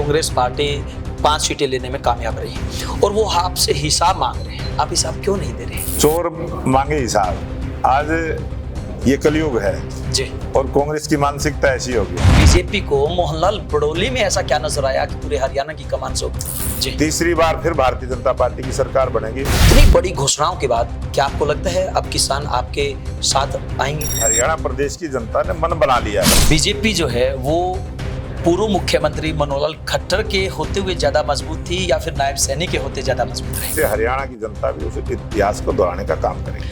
Congress party 5 सीटें लेने में कामयाब रही और वो आपसे हिसाब मांग रहे हैं, आप हिसाब क्यों नहीं दे रहे? चोर मांगे हिसाब। आज ये कलयुग है जी। और कांग्रेस की मानसिकता ऐसी होगी। बीजेपी को मोहनलाल बड़ोली में ऐसा क्या नजर आया कि पूरे हरियाणा की कमान से जी तीसरी बार फिर भारतीय जनता पार्टी की सरकार बनेगी। इतनी बड़ी घोषणाओं के बाद क्या आपको लगता है अब किसान आपके साथ आएंगे? हरियाणा प्रदेश की जनता ने मन बना लिया है। बीजेपी जो है वो पूर्व मुख्यमंत्री मनोहरलाल खट्टर के होते हुए ज्यादा मजबूत थी या फिर नायब सैनी के होते ज्यादा मजबूत रही? इससे हरियाणा की जनता भी उस इतिहास को दोहराने का काम करेगी।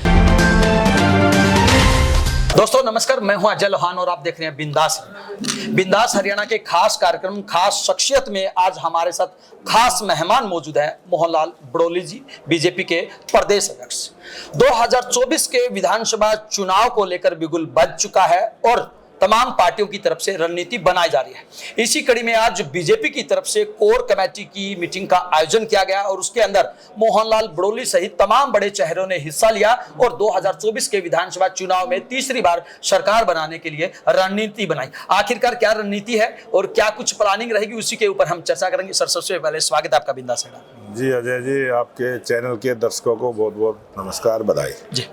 दोस्तों नमस्कार, मैं हूं अजय लोहान और आप देख रहे हैं बिंदास हरियाणा के खास कार्यक्रम खास शख्सियत में आज हमारे साथ खास मेहमान मौजूद हैं मोहनलाल बड़ोली जी, बीजेपी के प्रदेश अध्यक्ष। 2024 के विधानसभा चुनाव को लेकर बिगुल बज चुका है और तमाम पार्टियों की तरफ से रणनीति बनाई जा रही है। इसी कड़ी में आज बीजेपी की तरफ से कोर कमेटी की मीटिंग का आयोजन किया गया और उसके अंदर मोहनलाल बड़ोली सहित तमाम बड़े चेहरों ने हिस्सा लिया और 2024 के विधानसभा चुनाव में तीसरी बार सरकार बनाने के लिए रणनीति बनाई। आखिरकार क्या रणनीति है और क्या कुछ प्लानिंग रहेगी, उसी के ऊपर हम चर्चा करेंगे। सर, सबसे पहले स्वागत है आपका बिंदास हरियाणा। जी अजय जी, आपके चैनल के दर्शकों को बहुत बहुत नमस्कार, बधाई। जी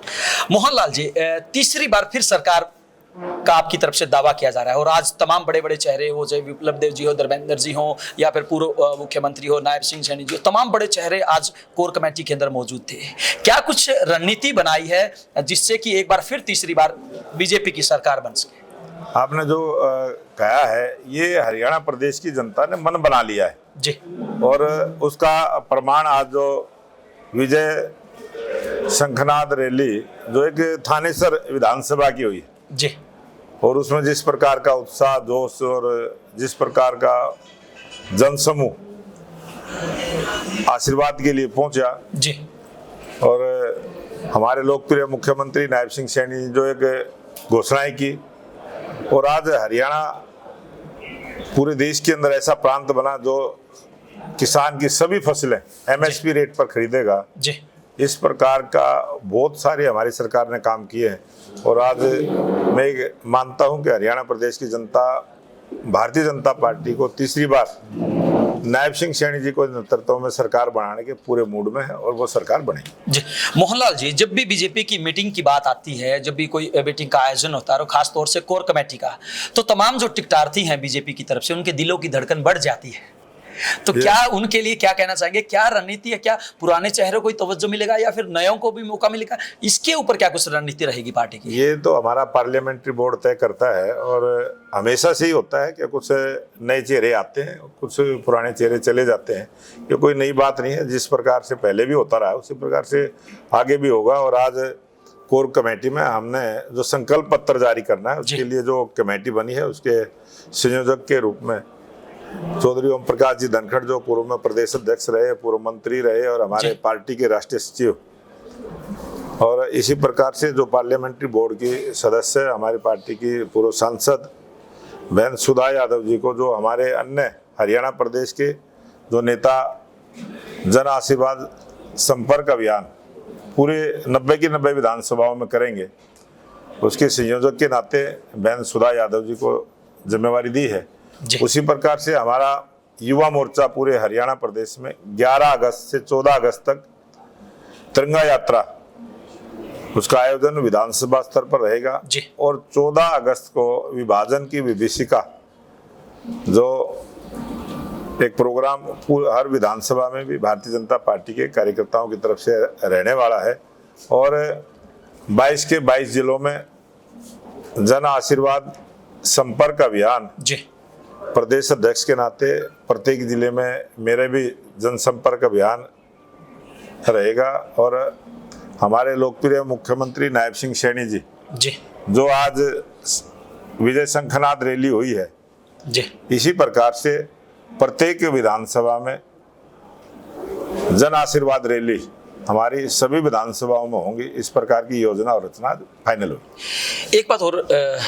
मोहनलाल जी, तीसरी बार फिर सरकार का आपकी तरफ से दावा किया जा रहा है और आज तमाम बड़े बड़े चेहरे हो, चाहे विप्लव देव जी हो, धर्मेंद्र जी हो या फिर पूर्व मुख्यमंत्री हो नायब सिंह सैनी जी हो, तमाम बड़े चेहरे आज कोर कमेटी के अंदर मौजूद थे। क्या कुछ रणनीति बनाई है जिससे कि एक बार फिर तीसरी बार बीजेपी की सरकार बन सके? आपने जो कहा है, ये हरियाणा प्रदेश की जनता ने मन बना लिया है जी, और उसका प्रमाण आज जो विजय शंखनाद रैली जो एक थानेसर विधानसभा की हुई जी, और उसमें जिस प्रकार का उत्साह, जोश और जिस प्रकार का जनसमूह आशीर्वाद के लिए पहुंचा जी, और हमारे लोकप्रिय मुख्यमंत्री नायब सिंह सैनी जो एक घोषणाएं की, और आज हरियाणा पूरे देश के अंदर ऐसा प्रांत बना जो किसान की सभी फसलें एमएसपी रेट पर खरीदेगा। जी, इस प्रकार का बहुत सारे हमारी सरकार ने काम किए हैं और आज मैं मानता हूं कि हरियाणा प्रदेश की जनता भारतीय जनता पार्टी को तीसरी बार नायब सिंह सैनी जी को नेतृत्व में सरकार बनाने के पूरे मूड में है और वो सरकार बनेगी। जी मोहनलाल जी, जब भी बीजेपी की मीटिंग की बात आती है, जब भी कोई मीटिंग का आयोजन होता है और खास तौर से कोर कमेटी का, तो तमाम जो टिकटार्थी हैं बीजेपी की तरफ से उनके दिलों की धड़कन बढ़ जाती है। तो क्या उनके लिए क्या कहना चाहेंगे? क्या रणनीति है? क्या पुराने चेहरों को ही तवज्जो मिलेगा या फिर नयों को भी मौका मिलेगा? इसके ऊपर क्या कुछ रणनीति रहेगी पार्टी की? ये तो हमारा पार्लियामेंट्री बोर्ड तय करता है और हमेशा से ही होता है कि कुछ नए चेहरे आते हैं, कुछ पुराने चेहरे चले जाते हैं। ये कोई नई बात नहीं है, जिस प्रकार से पहले भी होता रहा उसी प्रकार से आगे भी होगा। और आज कोर कमेटी में हमने जो संकल्प पत्र जारी करना है, उसके लिए जो कमेटी बनी है, उसके संयोजक के रूप में चौधरी ओम प्रकाश जी धनखड़, जो पूर्व में प्रदेश अध्यक्ष रहे, पूर्व मंत्री रहे और हमारे पार्टी के राष्ट्रीय सचिव, और इसी प्रकार से जो पार्लियामेंट्री बोर्ड की सदस्य हमारी पार्टी की पूर्व सांसद बहन सुधा यादव जी को, जो हमारे अन्य हरियाणा प्रदेश के जो नेता जन आशीर्वाद संपर्क अभियान पूरे 90 की 90 विधानसभाओं में करेंगे, उसके संयोजक के नाते बहन सुधा यादव जी को जिम्मेवारी दी है। उसी प्रकार से हमारा युवा मोर्चा पूरे हरियाणा प्रदेश में 11 अगस्त से 14 अगस्त तक तिरंगा यात्रा, उसका आयोजन विधानसभा स्तर पर रहेगा और 14 अगस्त को विभाजन की विभीषिका जो एक प्रोग्राम हर विधानसभा में भी भारतीय जनता पार्टी के कार्यकर्ताओं की तरफ से रहने वाला है और 22 के 22 जिलों में जन आशीर्वाद संपर्क अभियान प्रदेश अध्यक्ष के नाते प्रत्येक जिले में मेरे भी जनसंपर्क अभियान रहेगा। और हमारे लोकप्रिय मुख्यमंत्री नायब सिंह सैनी जी जो आज विजय शंखनाद रैली हुई है, इसी प्रकार से प्रत्येक विधानसभा में जन आशीर्वाद रैली हमारी सभी विधानसभाओं में होंगी। इस प्रकार की योजना और रचना फाइनल होगी। एक बात और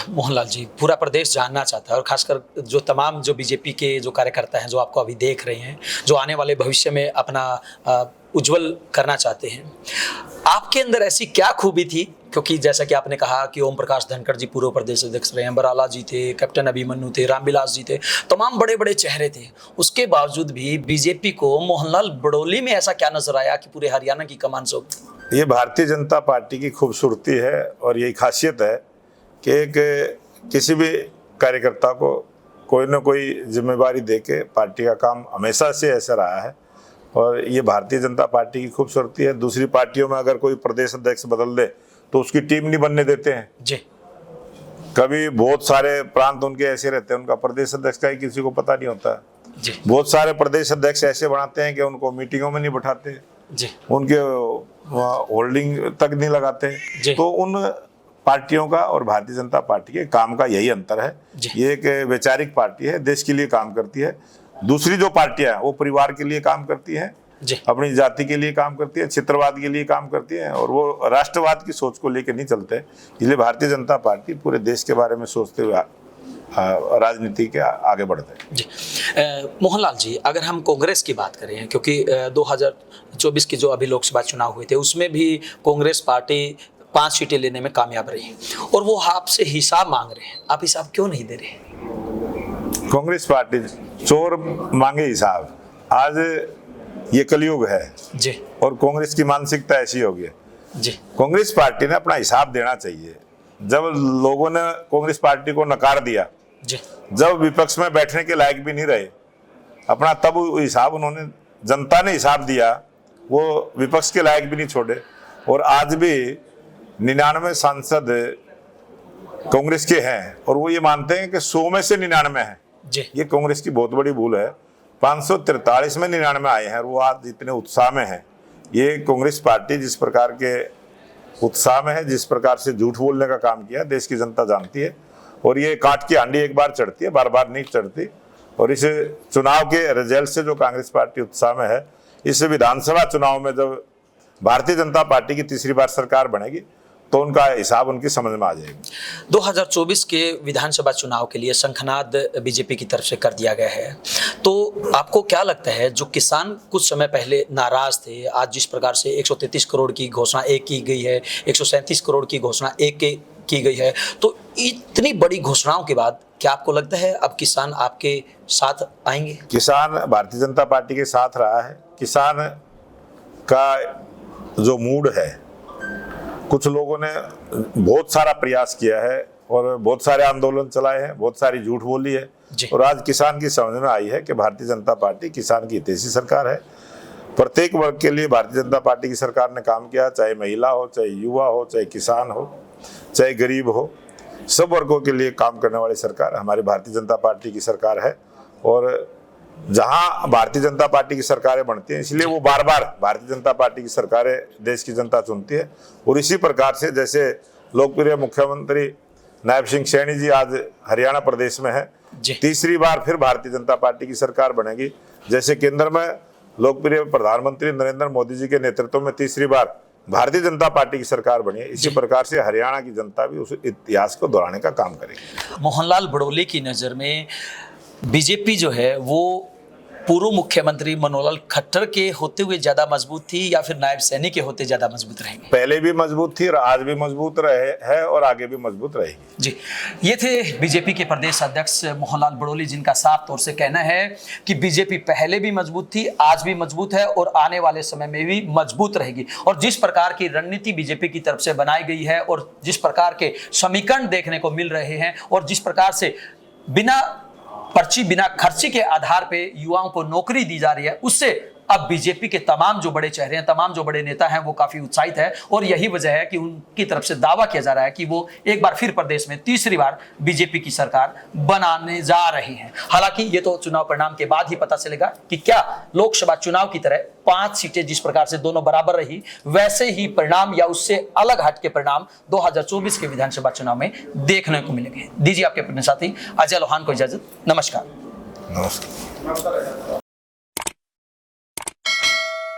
मोहनलाल जी, पूरा प्रदेश जानना चाहता है और खासकर जो तमाम जो बीजेपी के जो कार्यकर्ता हैं जो आपको अभी देख रहे हैं, जो आने वाले भविष्य में अपना उज्जवल करना चाहते हैं, आपके अंदर ऐसी क्या खूबी थी क्योंकि जैसा कि आपने कहा कि ओम प्रकाश धनखड़ जी पूर्व प्रदेश अध्यक्ष रहे हैं, बराला जी थे, कैप्टन अभिमन्यु थे, रामविलास जी थे, तमाम बड़े बड़े चेहरे थे। उसके बावजूद भी बीजेपी को मोहनलाल बड़ोली में ऐसा क्या नजर आया कि पूरे हरियाणा की कमान सौंप दी? ये भारतीय जनता पार्टी की खूबसूरती है और यही खासियत है कि एक किसी भी कार्यकर्ता को कोई ना कोई जिम्मेवारी दे के पार्टी का काम हमेशा से ऐसा रहा है और ये भारतीय जनता पार्टी की खूबसूरती है। दूसरी पार्टियों में अगर कोई प्रदेश अध्यक्ष बदल दे तो उसकी टीम नहीं बनने देते हैं जी। कभी बहुत सारे प्रांत उनके ऐसे रहते हैं, उनका प्रदेश अध्यक्ष का ही किसी को पता नहीं होता जी। बहुत सारे प्रदेश अध्यक्ष ऐसे बनाते हैं कि उनको मीटिंगों में नहीं बैठाते जी। उनके होल्डिंग तक नहीं लगाते। तो उन पार्टियों का और भारतीय जनता पार्टी के काम का यही अंतर है। ये एक वैचारिक पार्टी है, देश के लिए काम करती है। दूसरी जो पार्टियां हैं वो परिवार के लिए काम करती हैं, अपनी जाति के लिए काम करती है, क्षेत्रवाद के लिए काम करती है और वो राष्ट्रवाद की सोच को लेकर नहीं चलते। इसलिए भारतीय जनता पार्टी पूरे देश के बारे में सोचते हुए राजनीति के आगे बढ़ते हैं। जी। मोहनलाल जी, अगर हम कांग्रेस की बात करें, क्योंकि 2024 के जो अभी लोकसभा चुनाव हुए थे उसमें भी कांग्रेस पार्टी 5 सीटें लेने में कामयाब रही और वो आपसे हिसाब मांग रहे हैं, आप हिसाब क्यों नहीं दे रहे? कांग्रेस पार्टी चोर मांगे हिसाब, आज ये कलयुग है जी और कांग्रेस की मानसिकता ऐसी हो गई है जी। कांग्रेस पार्टी ने अपना हिसाब देना चाहिए। जब लोगों ने कांग्रेस पार्टी को नकार दिया जी, जब विपक्ष में बैठने के लायक भी नहीं रहे अपना, तब हिसाब उन्होंने, जनता ने हिसाब दिया, वो विपक्ष के लायक भी नहीं छोड़े। और आज भी 99 सांसद कांग्रेस के हैं और वो ये मानते हैं कि 100 में से 99 हैं जी। ये कांग्रेस की बहुत बड़ी भूल है। 543 में 99 आए हैं और वो आज इतने उत्साह में है। ये कांग्रेस पार्टी जिस प्रकार के उत्साह में है, जिस प्रकार से झूठ बोलने का काम किया, देश की जनता जानती है। और ये काट की हांडी एक बार चढ़ती है, बार बार नहीं चढ़ती। और इस चुनाव के रिजल्ट से जो कांग्रेस पार्टी उत्साह में है, इस विधानसभा चुनाव में जब भारतीय जनता पार्टी की तीसरी बार सरकार बनेगी तो उनका हिसाब उनकी समझ में आ जाएगी। 2024 के विधानसभा चुनाव के लिए शंखनाद बीजेपी की तरफ से कर दिया गया है, तो आपको क्या लगता है जो किसान कुछ समय पहले नाराज थे, आज जिस प्रकार से 133 करोड़ की घोषणा एक की गई है, 137 करोड़ की घोषणा एक की गई है, तो इतनी बड़ी घोषणाओं के बाद क्या आपको लगता है अब किसान आपके साथ आएंगे? किसान भारतीय जनता पार्टी के साथ रहा है। किसान का जो मूड है, कुछ लोगों ने बहुत सारा प्रयास किया है और बहुत सारे आंदोलन चलाए हैं, बहुत सारी झूठ बोली है और आज किसान की समझ में आई है कि भारतीय जनता पार्टी किसान की हितैषी सरकार है। प्रत्येक वर्ग के लिए भारतीय जनता पार्टी की सरकार ने काम किया, चाहे महिला हो, चाहे युवा हो, चाहे किसान हो, चाहे गरीब हो, सब वर्गों के लिए काम करने वाली सरकार हमारी भारतीय जनता पार्टी की सरकार है। और जहां भारतीय जनता पार्टी की सरकारें बनती हैं, इसलिए वो बार बार भारतीय जनता पार्टी की सरकारें देश की जनता चुनती है। और इसी प्रकार से जैसे लोकप्रिय मुख्यमंत्री नायब सिंह सैनी जी आज हरियाणा प्रदेश में है, तीसरी बार फिर भारतीय जनता पार्टी की सरकार बनेगी। जैसे केंद्र में लोकप्रिय प्रधानमंत्री नरेंद्र मोदी जी के नेतृत्व में तीसरी बार भारतीय जनता पार्टी की सरकार बनी है, इसी प्रकार से हरियाणा की जनता भी उस इतिहास को दोहराने का काम करेगी। मोहनलाल बड़ोली की नज़र में बीजेपी जो है वो पूर्व मुख्यमंत्री मनोहरलाल खट्टर के होते हुए ज्यादा मजबूत थी या फिर नायब सैनी के होते ज्यादा मजबूत रहेंगे? पहले भी मजबूत थी और आज भी मजबूत रहे है और आगे भी मजबूत रहेगी। जी, ये थे बीजेपी के प्रदेश अध्यक्ष मोहनलाल बड़ोली, जिनका साफ तौर से कहना है कि बीजेपी पहले भी मजबूत थी, आज भी मजबूत है और आने वाले समय में भी मजबूत रहेगी। और जिस प्रकार की रणनीति बीजेपी की तरफ से बनाई गई है और जिस प्रकार के समीकरण देखने को मिल रहे हैं और जिस प्रकार से बिना पर्ची बिना खर्ची के आधार पे युवाओं को नौकरी दी जा रही है, उससे अब बीजेपी के तमाम जो बड़े चेहरे हैं, तमाम जो बड़े नेता हैं, वो काफी उत्साहित है। और यही वजह है कि उनकी तरफ से दावा किया जा रहा है कि वो एक बार फिर प्रदेश में तीसरी बार बीजेपी की सरकार बनाने जा रही हैं। हालांकि ये तो चुनाव परिणाम के बाद ही पता चलेगा कि क्या लोकसभा चुनाव की तरह 5 सीटें जिस प्रकार से दोनों बराबर रही, वैसे ही परिणाम या उससे अलग हट के परिणाम 2024 के विधानसभा चुनाव में देखने को मिलेंगे। दीजिए आपके अपने साथी अजय लोहान को इजाजत। नमस्कार। नमस्कार।